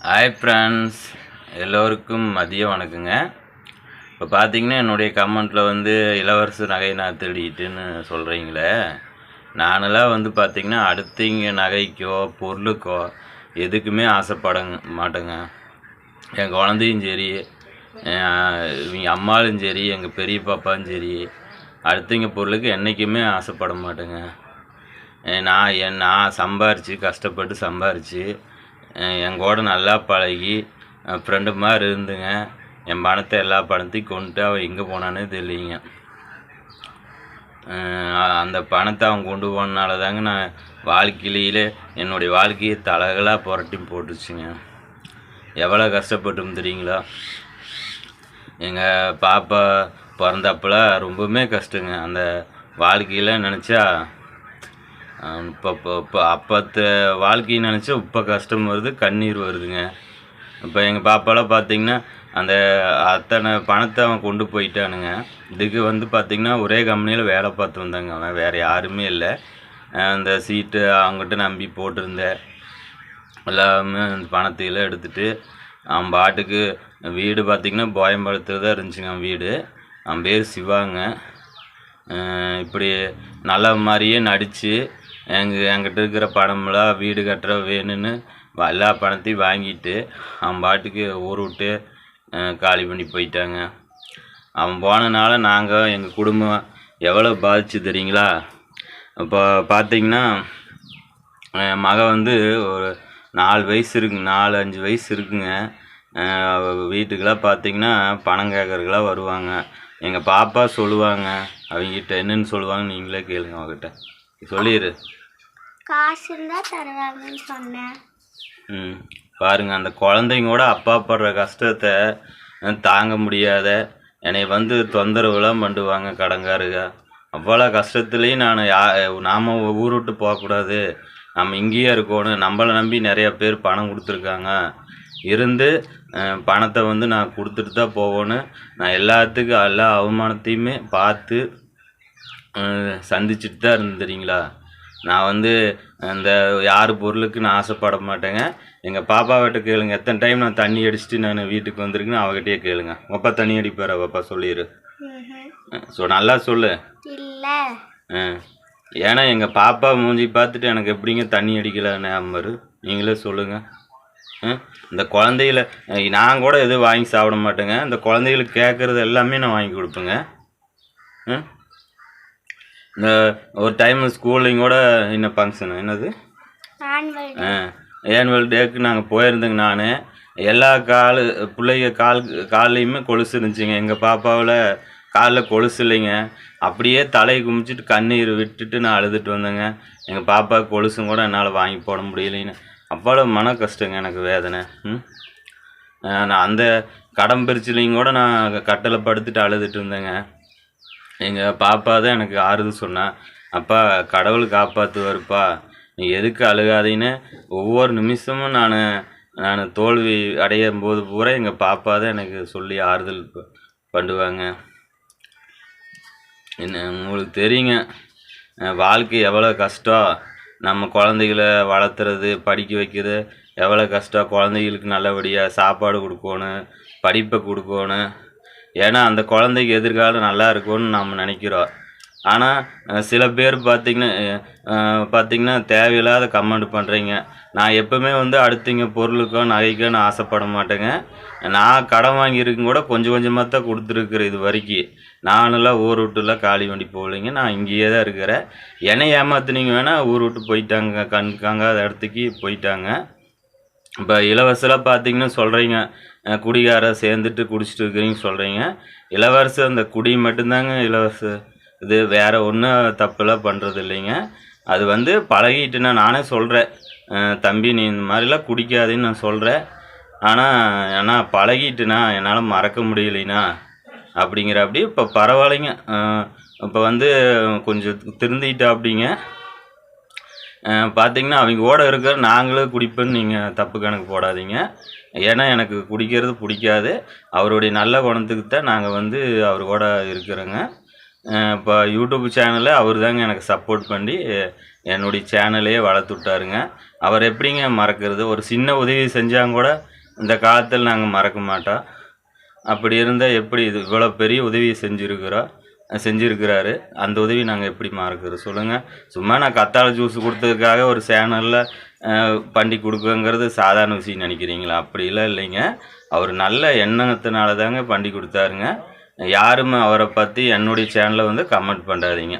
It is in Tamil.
ஹாய் ஃப்ரெண்ட்ஸ், எல்லோருக்கும் மதியம் வணக்கங்க. இப்போ பார்த்தீங்கன்னா என்னுடைய கமெண்ட்டில் வந்து இளவரசு நகை நான் திருடிட்டுன்னு சொல்கிறீங்களே, நானெல்லாம் வந்து பார்த்திங்கன்னா அடுத்தவங்க நகைக்கோ பொருளுக்கோ எதுக்குமே ஆசைப்படங்க மாட்டேங்க. என் குழந்தையும் சரி, இவங்க அம்மாவும் சரி, எங்கள் பெரிய பாப்பாவும் சரி, அடுத்தவங்க பொருளுக்கு என்றைக்குமே ஆசைப்பட மாட்டேங்க. நான் சம்பாரித்து கஷ்டப்பட்டு சம்பாரித்து என் கூட நல்லா பழகி ஃப்ரெண்டு மாதிரி இருந்துங்க. என் பணத்தை எல்லா பணத்தையும் கொண்டுட்டு அவன் எங்கே போனானே தெரியலிங்க. அந்த பணத்தை அவன் கொண்டு போனனால தாங்க நான் வாழ்க்கையிலே என்னுடைய வாழ்க்கையை தலைகளாக புரட்டி போட்டுச்சுங்க. எவ்வளோ கஷ்டப்பட்டு தெரியுங்களா? எங்கள் பாப்பா பிறந்தப்பெல்லாம் ரொம்பவுமே கஷ்டங்க. அந்த வாழ்க்கையில் நினச்சா இப்போ அப்போத்த வாழ்க்கையை நினச்சா இப்போ கஷ்டம் வருது, கண்ணீர் வருதுங்க. இப்போ எங்கள் பாப்பாலாம் பார்த்திங்கன்னா அந்த அத்தனை பணத்தை அவன் கொண்டு போயிட்டானுங்க. இதுக்கு வந்து பார்த்திங்கன்னா ஒரே கம்பெனியில் வேலை பார்த்து வந்தாங்க. அவன் வேறு யாருமே இல்லை. அந்த சீட்டு அவங்ககிட்ட நம்பி போட்டிருந்தேன். எல்லாமே அந்த பணத்தையெல்லாம் எடுத்துகிட்டு அவன் பாட்டுக்கு வீடு பார்த்திங்கன்னா போயம்பலத்தில் தான் இருந்துச்சுங்க. அவன் வீடு, அவன் பேர் சிவாங்க. இப்படி நல்ல மாதிரியே நடித்து என்கிட்ட இருக்கிற பணமெல்லாம் வீடு கட்டுற வேணும்னு எல்லா பணத்தையும் வாங்கிட்டு அவன் பாட்டுக்கு ஊர் விட்டு காலி பண்ணி போயிட்டாங்க. அவன் போனனால நாங்கள் எங்கள் குடும்பம் எவ்வளோ பாதிச்சு தெரியுங்களா? இப்போ பார்த்திங்கன்னா என் மகன் வந்து ஒரு 4 வயசு இருக்குங்க, 4-5 வயசு இருக்குங்க. வீட்டுக்கெல்லாம் பார்த்திங்கன்னா பணம் கேட்குறதுக்கெல்லாம் வருவாங்க. எங்கள் பாப்பா சொல்லுவாங்க, அவங்ககிட்ட என்னென்னு சொல்லுவாங்க நீங்களே கேளுங்க. அவங்ககிட்ட சொல்லிடு. காசு இருந்தால் தருவாங்கன்னு சொன்னேன். பாருங்கள், அந்த குழந்தைங்க கூட அப்பா படுற கஷ்டத்தை தாங்க முடியாத என்னை வந்து தொந்தரவுலாம் பண்ணுவாங்க கடங்காருங்க. அவ்வளோ கஷ்டத்துலேயும் நாம் ஊர் விட்டு போகக்கூடாது, நம்ம இங்கேயே இருக்கணும், நம்மளை நம்பி நிறையா பேர் பணம் கொடுத்துருக்காங்க, இருந்து பணத்தை வந்து நான் கொடுத்துட்டு தான் போகணும். நான் எல்லாத்துக்கும் எல்லா அவமானத்தையுமே பார்த்து சந்திச்சுட்டு தான் இருந்துறீங்களா? நான் வந்து இந்த யார் பொருளுக்கு நான் ஆசைப்பட மாட்டேங்க. எங்கள் பாப்பாவிட்ட கேளுங்க, எத்தனை டைம் நான் தண்ணி அடிச்சுட்டு நான் வீட்டுக்கு வந்திருக்குன்னு அவகிட்டே கேளுங்க. அப்பா தண்ணி அடிப்பார், அப்பா சொல்லிடு. நல்லா சொல்லு. இல்லை. ஏன்னா எங்கள் பாப்பா மூஞ்சி பார்த்துட்டு எனக்கு எப்படிங்க தண்ணி அடிக்கல ஞாபகம்? நீங்களே சொல்லுங்கள். இந்த குழந்தைகள நான் கூட எதுவும் வாங்கி சாப்பிட மாட்டேங்க. இந்த குழந்தைகளுக்கு கேட்குறது எல்லாமே நான் வாங்கி கொடுப்பேங்க. இந்த ஒரு டைம் ஸ்கூல்லையும் கூட என்ன ஃபங்க்ஷனு என்னது ஆனுவல் டேக்கு நாங்கள் போயிருந்தேங்க. நான் எல்லா பிள்ளைங்க கால்லையுமே கொலுசு இருந்துச்சுங்க. எங்கள் பாப்பாவில் காலில் கொலுசு இல்லைங்க. அப்படியே தலையை குமிச்சிட்டு கண்ணீர் விட்டுட்டு நான் அழுதுட்டு வந்தேங்க. எங்கள் பாப்பா கொலுசும் கூட என்னால் வாங்கி போட முடியலைன்னு அவ்வளோ மன கஷ்டங்க, எனக்கு வேதனை. நான் அந்த கடன் பிரிச்சுலையும் கூட நான் கட்டளை படுத்துட்டு அழுதுட்டு இருந்தேங்க. எங்கள் பாப்பா தான் எனக்கு ஆறுதல் சொன்னா, அப்பா கடவுள் காப்பாற்றுவாருப்பா, நீ எதுக்கு அழுகாதீன்னு ஒவ்வொரு நிமிஷமும் நான் தோல்வி அடையும் போது பூரா எங்கள் பாப்பா தான் எனக்கு சொல்லி ஆறுதல் பண்ணுவாங்க. உங்களுக்கு தெரியுங்க வாழ்க்கை எவ்வளோ கஷ்டம். நம்ம குழந்தைகளை வளர்த்துறது, படிக்க வைக்கிறது எவ்வளோ கஷ்டம். குழந்தைகளுக்கு நல்லபடியாக சாப்பாடு கொடுக்கணும், படிப்பை கொடுக்கணும். ஏன்னா அந்த குழந்தைக்கு எதிர்காலம் நல்லா இருக்கும்னு நம்ம நினைக்கிறோம். ஆனால் சில பேர் பார்த்திங்கன்னா தேவையில்லாத கமெண்ட் பண்ணுறீங்க. நான் எப்போவுமே வந்து அடுத்தவங்க பொருளுக்கோ நகைக்கோ நான் ஆசைப்பட மாட்டேங்க. நான் கடன் வாங்கியிருக்கும் கூட கொஞ்சம் கொஞ்சமாக தான் கொடுத்துருக்குறேன் இது வரைக்கும். நானெல்லாம் ஊர் விட்டுலாம் காலி வண்டி போகலைங்க. நான் இங்கேயே தான் இருக்கிறேன். என்னை ஏமாத்துனீங்க வேணால் ஊர் விட்டு போயிட்டாங்க, கண்காங்காத இடத்துக்கு போயிட்டாங்க. இப்போ இளவரசெல்லாம் பார்த்திங்கன்னா சொல்கிறீங்க, குடிகார சேர்ந்துட்டு குடிச்சிட்டு இருக்கிறீங்க சொல்கிறீங்க. இளவரசு அந்த குடி மட்டும்தாங்க இளவரசு. இது வேறு ஒன்றும் தப்பெல்லாம் பண்ணுறது இல்லைங்க. அது வந்து பழகிட்டுனா நானே சொல்கிறேன், தம்பி நீ இந்த மாதிரிலாம் குடிக்காதேன்னு நான் சொல்கிறேன். ஆனால் பழகிட்டுனா என்னால் மறக்க முடியலைண்ணா அப்படிங்கிறப்படி. இப்போ பரவாயில்லைங்க, இப்போ வந்து கொஞ்சம் திருந்திட்டா அப்படிங்க. பார்த்திங்கன்னா அவங்க கூட இருக்கிற நாங்களும் குடிப்பேன்னு நீங்கள் தப்பு கணக்கு போடாதீங்க. ஏன்னா எனக்கு குடிக்கிறது பிடிக்காது. அவருடைய நல்ல குணத்துக்கு தான் நாங்கள் வந்து அவர் கூட இருக்கிறோங்க. இப்போ யூடியூப் சேனலில் அவர் தாங்க எனக்கு சப்போர்ட் பண்ணி என்னுடைய சேனலையே வளர்த்து விட்டாருங்க. அவர் எப்படிங்க மறக்கிறது? ஒரு சின்ன உதவி செஞ்சாங்க கூட இந்த காலத்தில் நாங்கள் மறக்க மாட்டோம். அப்படி இருந்தால் எப்படி இது இவ்வளோ பெரிய உதவியை செஞ்சுருக்கிறாரு. அந்த உதவி நாங்கள் எப்படி மறக்கிறது சொல்லுங்கள். சும்மா நான் கத்தாழை ஜூஸ் கொடுத்ததுக்காக ஒரு சேனலில் பண்ணி கொடுக்குங்கிறது சாதாரண விஷயம் நினைக்கிறீங்களா? அப்படிலாம் இல்லைங்க. அவர் நல்ல எண்ணத்தினால தாங்க பண்ணி கொடுத்தாருங்க. யாரும் அவரை பற்றி என்னுடைய சேனலை வந்து கமெண்ட் பண்ணாதீங்க.